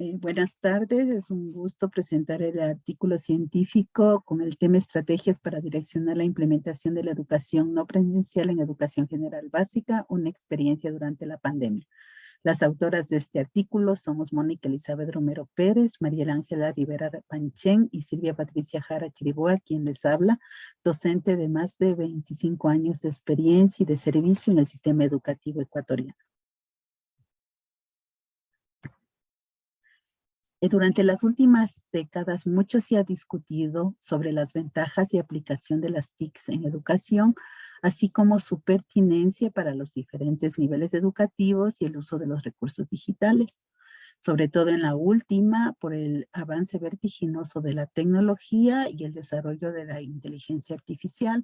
Buenas tardes, es un gusto presentar el artículo científico con el tema Estrategias para direccionar la implementación de la educación no presencial en educación general básica, una experiencia durante la pandemia. Las autoras de este artículo somos Mónica Elizabeth Romero Pérez, Mariela Ángela Rivera Panchen y Silvia Patricia Jara Chiriboga, quien les habla, docente de más de 25 años de experiencia y de servicio en el sistema educativo ecuatoriano. Durante las últimas décadas, mucho se ha discutido sobre las ventajas y aplicación de las TICs en educación, así como su pertinencia para los diferentes niveles educativos y el uso de los recursos digitales, sobre todo en la última, por el avance vertiginoso de la tecnología y el desarrollo de la inteligencia artificial,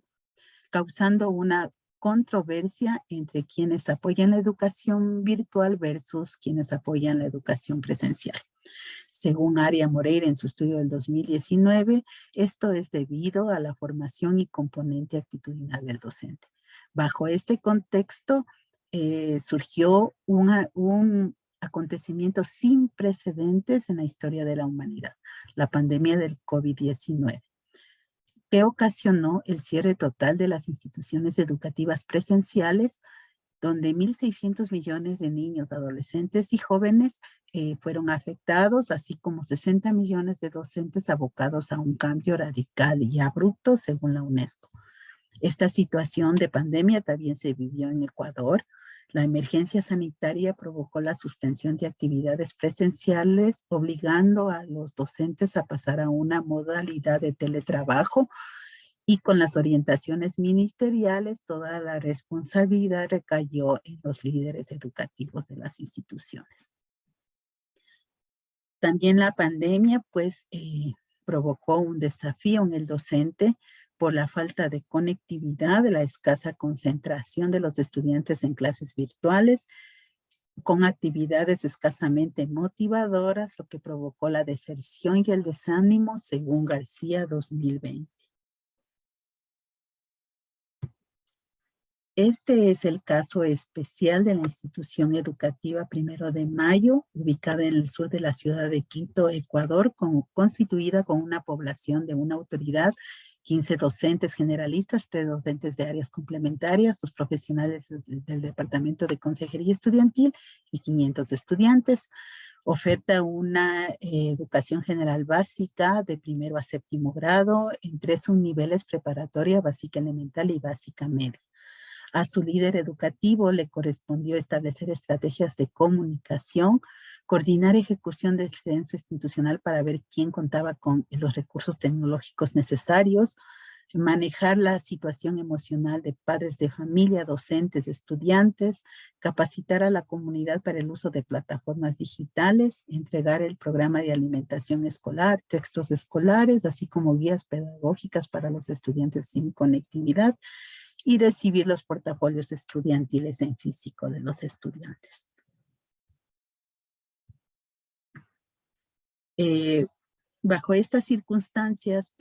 causando una controversia entre quienes apoyan la educación virtual versus quienes apoyan la educación presencial. Según Aria Moreira en su estudio del 2019, esto es debido a la formación y componente actitudinal del docente. Bajo este contexto, surgió un acontecimiento sin precedentes en la historia de la humanidad, la pandemia del COVID-19, que ocasionó el cierre total de las instituciones educativas presenciales, donde 1.600 millones de niños, adolescentes y jóvenes fueron afectados, así como 60 millones de docentes abocados a un cambio radical y abrupto, según la UNESCO. Esta situación de pandemia también se vivió en Ecuador. La emergencia sanitaria provocó la suspensión de actividades presenciales, obligando a los docentes a pasar a una modalidad de teletrabajo, y con las orientaciones ministeriales, toda la responsabilidad recayó en los líderes educativos de las instituciones. También la pandemia, provocó un desafío en el docente por la falta de conectividad, la escasa concentración de los estudiantes en clases virtuales, con actividades escasamente motivadoras, lo que provocó la deserción y el desánimo, según García 2020. Este es el caso especial de la institución educativa 1 de Mayo, ubicada en el sur de la ciudad de Quito, Ecuador, constituida con una población de una autoridad, 15 docentes generalistas, 3 docentes de áreas complementarias, 2 profesionales del Departamento de Consejería Estudiantil y 500 estudiantes. Oferta una educación general básica de 1º a 7º grado en 3 subniveles: preparatoria, básica elemental y básica media. A su líder educativo le correspondió establecer estrategias de comunicación, coordinar ejecución del censo institucional para ver quién contaba con los recursos tecnológicos necesarios, manejar la situación emocional de padres de familia, docentes, estudiantes, capacitar a la comunidad para el uso de plataformas digitales, entregar el programa de alimentación escolar, textos escolares, así como guías pedagógicas para los estudiantes sin conectividad, y recibir los portafolios estudiantiles en físico de los estudiantes. Bajo estas circunstancias,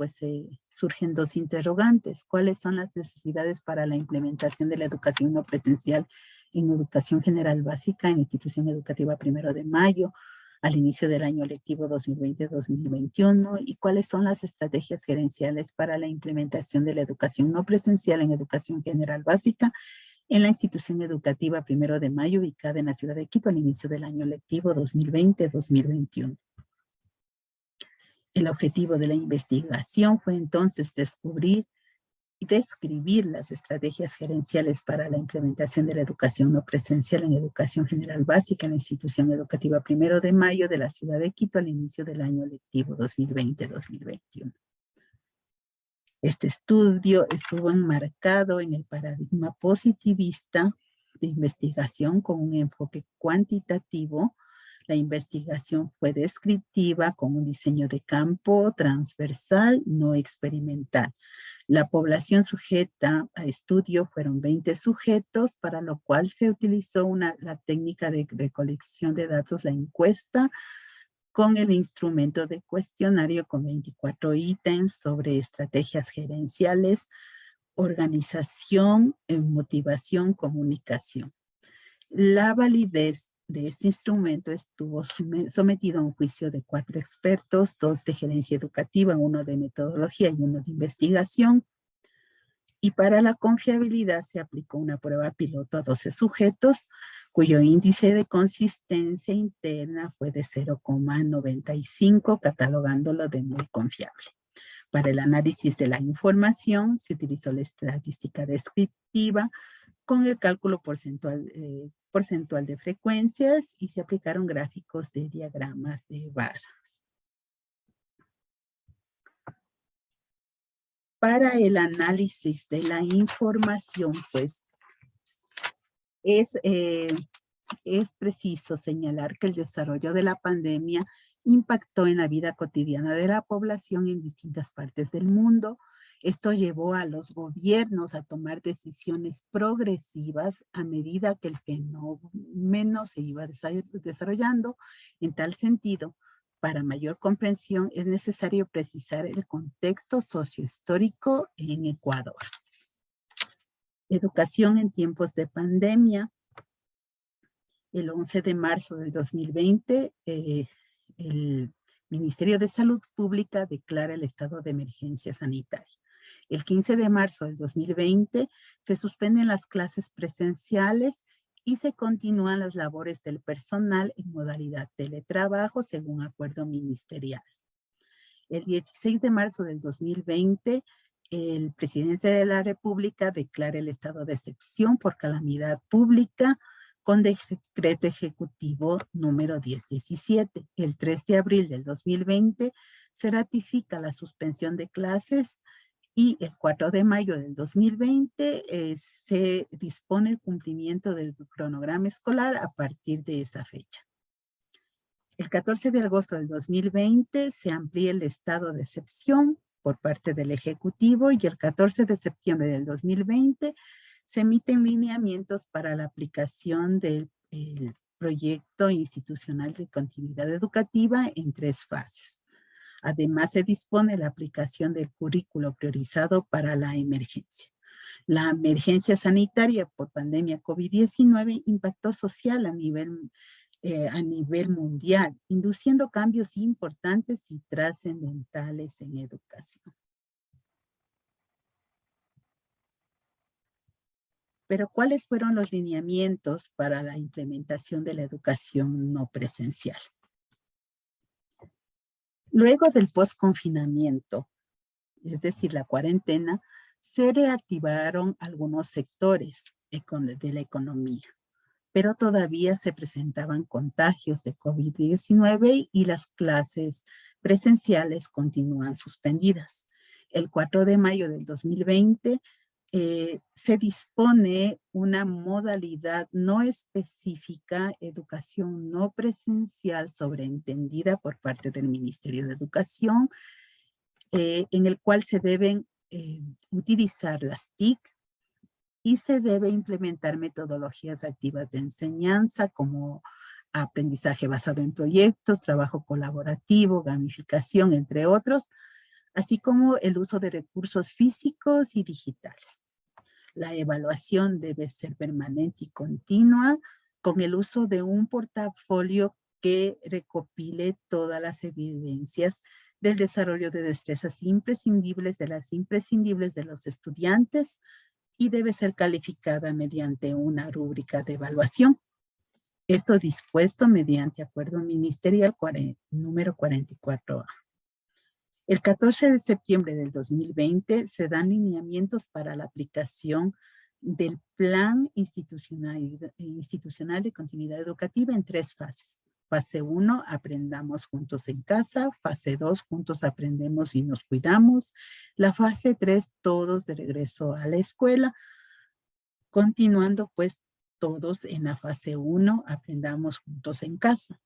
surgen 2 interrogantes. ¿Cuáles son las necesidades para la implementación de la educación no presencial en educación general básica en institución educativa 1 de Mayo? Al inicio del año lectivo 2020-2021, y cuáles son las estrategias gerenciales para la implementación de la educación no presencial en educación general básica en la institución educativa 1 de Mayo, ubicada en la ciudad de Quito al inicio del año lectivo 2020-2021. El objetivo de la investigación fue entonces descubrir y describir las estrategias gerenciales para la implementación de la educación no presencial en educación general básica en la institución educativa 1 de Mayo de la ciudad de Quito al inicio del año lectivo 2020-2021. Este estudio estuvo enmarcado en el paradigma positivista de investigación con un enfoque cuantitativo. La investigación fue descriptiva con un diseño de campo transversal, no experimental. La población sujeta a estudio fueron 20 sujetos, para lo cual se utilizó la técnica de recolección de datos, la encuesta, con el instrumento de cuestionario con 24 ítems sobre estrategias gerenciales, organización, motivación, comunicación. La validez de este instrumento estuvo sometido a un juicio de 4 expertos, 2 de gerencia educativa, 1 de metodología y 1 de investigación. Y para la confiabilidad se aplicó una prueba piloto a 12 sujetos, cuyo índice de consistencia interna fue de 0,95, catalogándolo de muy confiable. Para el análisis de la información se utilizó la estadística descriptiva con el cálculo porcentual de frecuencias y se aplicaron gráficos de diagramas de barras. Para el análisis de la información, pues, es preciso señalar que el desarrollo de la pandemia impactó en la vida cotidiana de la población en distintas partes del mundo. Esto llevó a los gobiernos a tomar decisiones progresivas a medida que el fenómeno se iba desarrollando. En tal sentido, para mayor comprensión es necesario precisar el contexto sociohistórico en Ecuador. Educación en tiempos de pandemia. El 11 de marzo del 2020, el Ministerio de Salud Pública declara el estado de emergencia sanitaria. El 15 de marzo del 2020 se suspenden las clases presenciales y se continúan las labores del personal en modalidad teletrabajo según acuerdo ministerial. El 16 de marzo del 2020, el presidente de la República declara el estado de excepción por calamidad pública con decreto ejecutivo número 1017. El 3 de abril del 2020 se ratifica la suspensión de clases y el 4 de mayo del 2020 se dispone el cumplimiento del cronograma escolar a partir de esa fecha. El 14 de agosto del 2020 se amplía el estado de excepción por parte del Ejecutivo y el 14 de septiembre del 2020 se emiten lineamientos para la aplicación del proyecto institucional de continuidad educativa en 3 fases. Además, se dispone la aplicación del currículo priorizado para la emergencia. La emergencia sanitaria por pandemia COVID-19 impactó social a nivel mundial, induciendo cambios importantes y trascendentales en educación. Pero, ¿cuáles fueron los lineamientos para la implementación de la educación no presencial? Luego del post-confinamiento, es decir, la cuarentena, se reactivaron algunos sectores de la economía, pero todavía se presentaban contagios de COVID-19 y las clases presenciales continúan suspendidas. El 4 de mayo del 2020 se dispone una modalidad no específica, educación no presencial sobreentendida por parte del Ministerio de Educación, en el cual se deben utilizar las TIC y se debe implementar metodologías activas de enseñanza como aprendizaje basado en proyectos, trabajo colaborativo, gamificación, entre otros, así como el uso de recursos físicos y digitales. La evaluación debe ser permanente y continua con el uso de un portafolio que recopile todas las evidencias del desarrollo de destrezas imprescindibles de los estudiantes y debe ser calificada mediante una rúbrica de evaluación. Esto dispuesto mediante acuerdo ministerial número 44A. El 14 de septiembre del 2020 se dan lineamientos para la aplicación del Plan Institucional de Continuidad Educativa en 3 fases. Fase 1, aprendamos juntos en casa. Fase 2, juntos aprendemos y nos cuidamos. La fase 3, todos de regreso a la escuela. Continuando, pues, todos en la fase 1, aprendamos juntos en casa.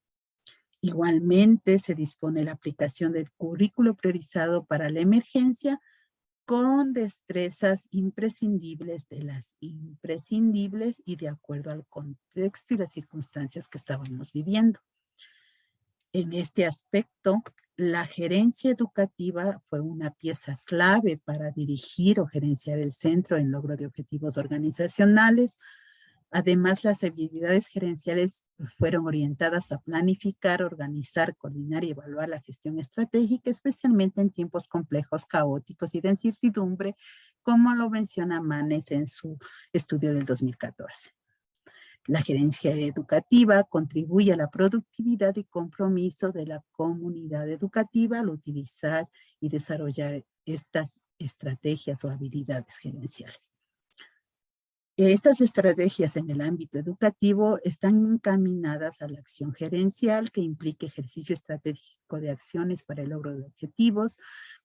Igualmente, se dispone la aplicación del currículo priorizado para la emergencia con destrezas imprescindibles de las imprescindibles y de acuerdo al contexto y las circunstancias que estábamos viviendo. En este aspecto, la gerencia educativa fue una pieza clave para dirigir o gerenciar el centro en logro de objetivos organizacionales, Además, las habilidades gerenciales fueron orientadas a planificar, organizar, coordinar y evaluar la gestión estratégica, especialmente en tiempos complejos, caóticos y de incertidumbre, como lo menciona Manes en su estudio del 2014. La gerencia educativa contribuye a la productividad y compromiso de la comunidad educativa al utilizar y desarrollar estas estrategias o habilidades gerenciales. Estas estrategias en el ámbito educativo están encaminadas a la acción gerencial que implica ejercicio estratégico de acciones para el logro de objetivos,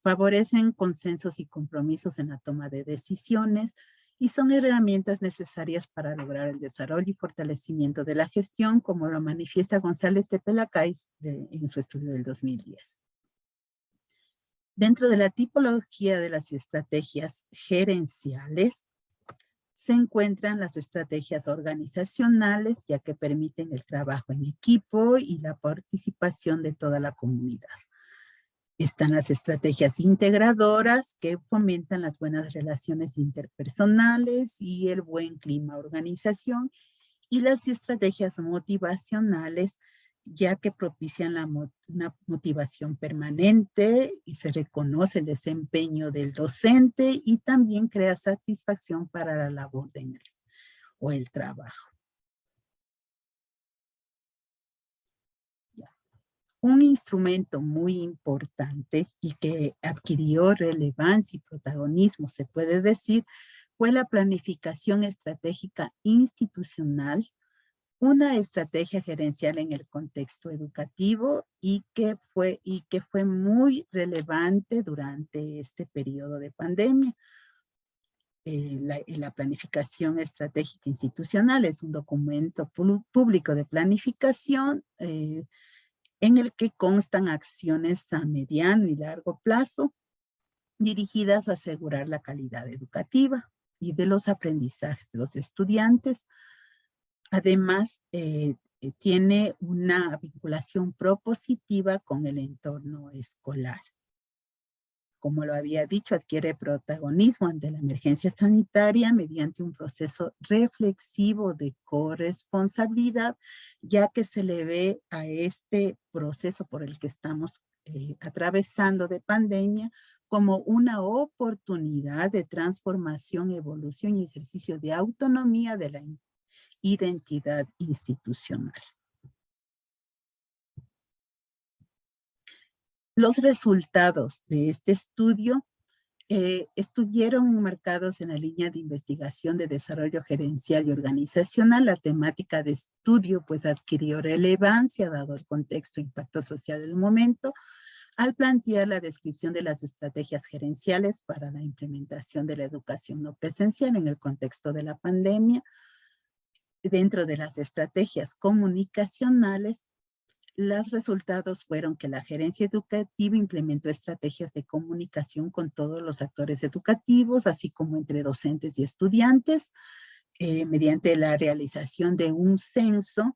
favorecen consensos y compromisos en la toma de decisiones y son herramientas necesarias para lograr el desarrollo y fortalecimiento de la gestión, como lo manifiesta González de Pelacais en su estudio del 2010. Dentro de la tipología de las estrategias gerenciales, se encuentran las estrategias organizacionales, ya que permiten el trabajo en equipo y la participación de toda la comunidad. Están las estrategias integradoras, que fomentan las buenas relaciones interpersonales y el buen clima de organización, y las estrategias motivacionales, ya que propician una motivación permanente y se reconoce el desempeño del docente y también crea satisfacción para la labor o el trabajo. Un instrumento muy importante y que adquirió relevancia y protagonismo, se puede decir, fue la planificación estratégica institucional, una estrategia gerencial en el contexto educativo y que fue muy relevante durante periodo de pandemia. La planificación estratégica institucional es un documento público de planificación en el que constan acciones a mediano y largo plazo dirigidas a asegurar la calidad educativa y de los aprendizajes de los estudiantes. Además, tiene una vinculación propositiva con el entorno escolar. Como lo había dicho, adquiere protagonismo ante la emergencia sanitaria mediante un proceso reflexivo de corresponsabilidad, ya que se le ve a este proceso por el que estamos atravesando de pandemia como una oportunidad de transformación, evolución y ejercicio de autonomía de la identidad institucional. Los resultados de este estudio estuvieron enmarcados en la línea de investigación de desarrollo gerencial y organizacional. La temática de estudio pues adquirió relevancia dado el contexto e impacto social del momento al plantear la descripción de las estrategias gerenciales para la implementación de la educación no presencial en el contexto de la pandemia. Dentro de las estrategias comunicacionales, los resultados fueron que la gerencia educativa implementó estrategias de comunicación con todos los actores educativos, así como entre docentes y estudiantes. Mediante la realización de un censo,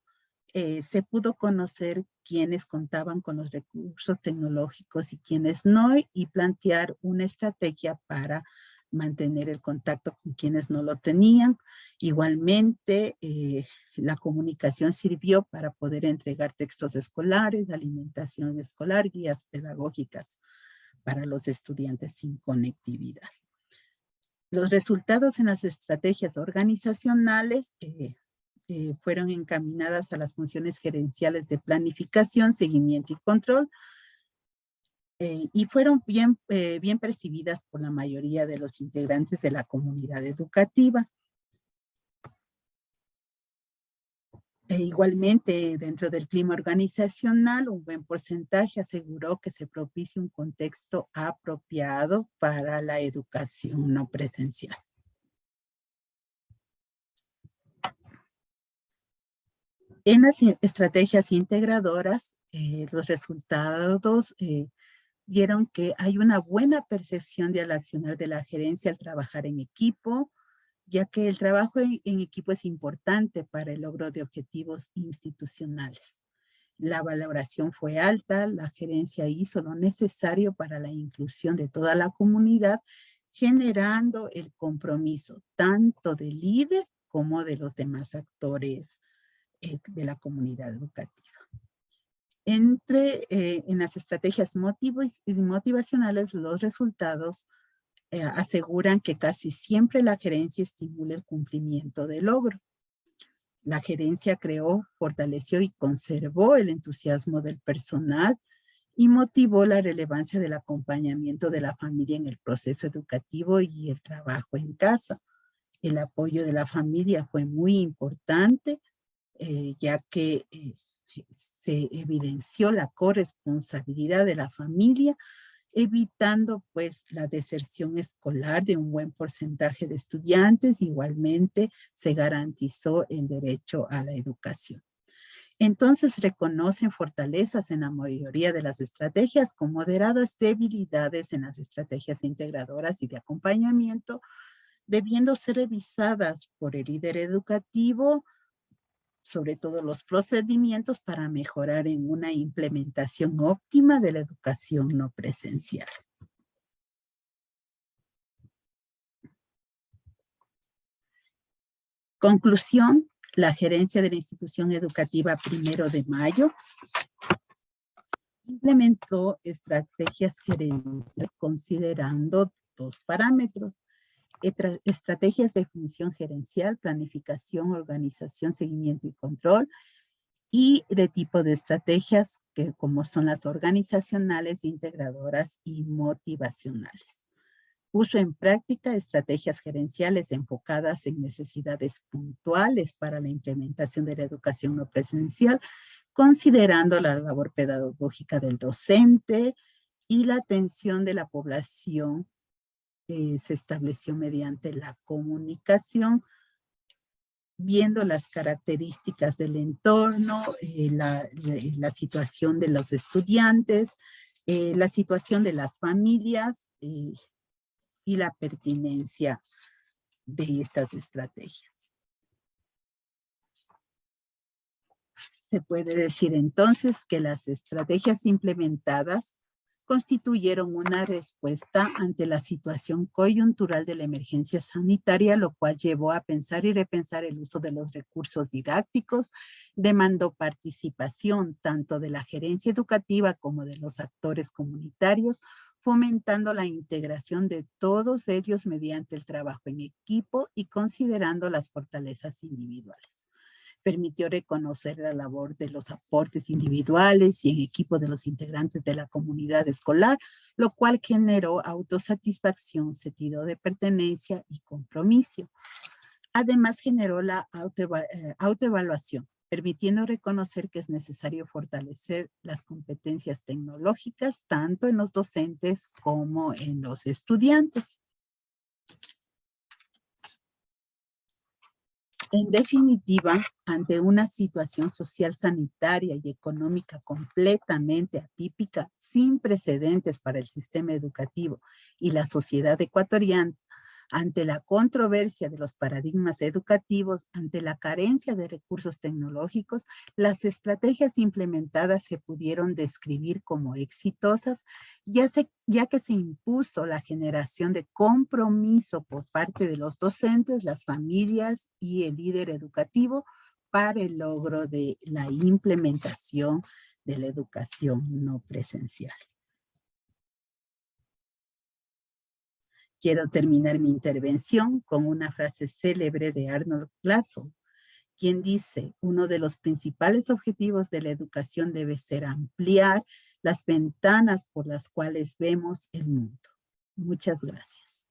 se pudo conocer quiénes contaban con los recursos tecnológicos y quiénes no, y plantear una estrategia para mantener el contacto con quienes no lo tenían. Igualmente, la comunicación sirvió para poder entregar textos escolares, alimentación escolar, guías pedagógicas para los estudiantes sin conectividad. Los resultados en las estrategias organizacionales fueron encaminadas a las funciones gerenciales de planificación, seguimiento y control, y fueron bien percibidas por la mayoría de los integrantes de la comunidad educativa. Igualmente, dentro del clima organizacional, un buen porcentaje aseguró que se propicia un contexto apropiado para la educación no presencial. En las estrategias integradoras, los resultados dieron que hay una buena percepción del accionar de la gerencia al trabajar en equipo, ya que el trabajo en equipo es importante para el logro de objetivos institucionales. La valoración fue alta, la gerencia hizo lo necesario para la inclusión de toda la comunidad, generando el compromiso tanto del líder como de los demás actores de la comunidad educativa. En las estrategias motivacionales, los resultados aseguran que casi siempre la gerencia estimula el cumplimiento del logro. La gerencia creó, fortaleció y conservó el entusiasmo del personal y motivó la relevancia del acompañamiento de la familia en el proceso educativo y el trabajo en casa. El apoyo de la familia fue muy importante, ya que se evidenció la corresponsabilidad de la familia, evitando pues la deserción escolar de un buen porcentaje de estudiantes. Igualmente se garantizó el derecho a la educación. Entonces reconocen fortalezas en la mayoría de las estrategias con moderadas debilidades en las estrategias integradoras y de acompañamiento, debiendo ser revisadas por el líder educativo, sobre todo los procedimientos para mejorar en una implementación óptima de la educación no presencial. Conclusión, la gerencia de la institución educativa 1 de mayo implementó estrategias gerenciales considerando 2 parámetros: estrategias de función gerencial, planificación, organización, seguimiento y control, y de tipo de estrategias que como son las organizacionales, integradoras y motivacionales. Puso en práctica estrategias gerenciales enfocadas en necesidades puntuales para la implementación de la educación no presencial, considerando la labor pedagógica del docente y la atención de la población. Se estableció mediante la comunicación, viendo las características del entorno, la situación de los estudiantes, la situación de las familias y la pertinencia de estas estrategias. Se puede decir entonces que las estrategias implementadas constituyeron una respuesta ante la situación coyuntural de la emergencia sanitaria, lo cual llevó a pensar y repensar el uso de los recursos didácticos, demandó participación tanto de la gerencia educativa como de los actores comunitarios, fomentando la integración de todos ellos mediante el trabajo en equipo y considerando las fortalezas individuales. Permitió reconocer la labor de los aportes individuales y en equipo de los integrantes de la comunidad escolar, lo cual generó autosatisfacción, sentido de pertenencia y compromiso. Además, generó la autoevaluación, permitiendo reconocer que es necesario fortalecer las competencias tecnológicas tanto en los docentes como en los estudiantes. En definitiva, ante una situación social, sanitaria y económica completamente atípica, sin precedentes para el sistema educativo y la sociedad ecuatoriana, ante la controversia de los paradigmas educativos, ante la carencia de recursos tecnológicos, las estrategias implementadas se pudieron describir como exitosas, ya que se impuso la generación de compromiso por parte de los docentes, las familias y el líder educativo para el logro de la implementación de la educación no presencial. Quiero terminar mi intervención con una frase célebre de Arnold Glasow, quien dice: uno de los principales objetivos de la educación debe ser ampliar las ventanas por las cuales vemos el mundo. Muchas gracias.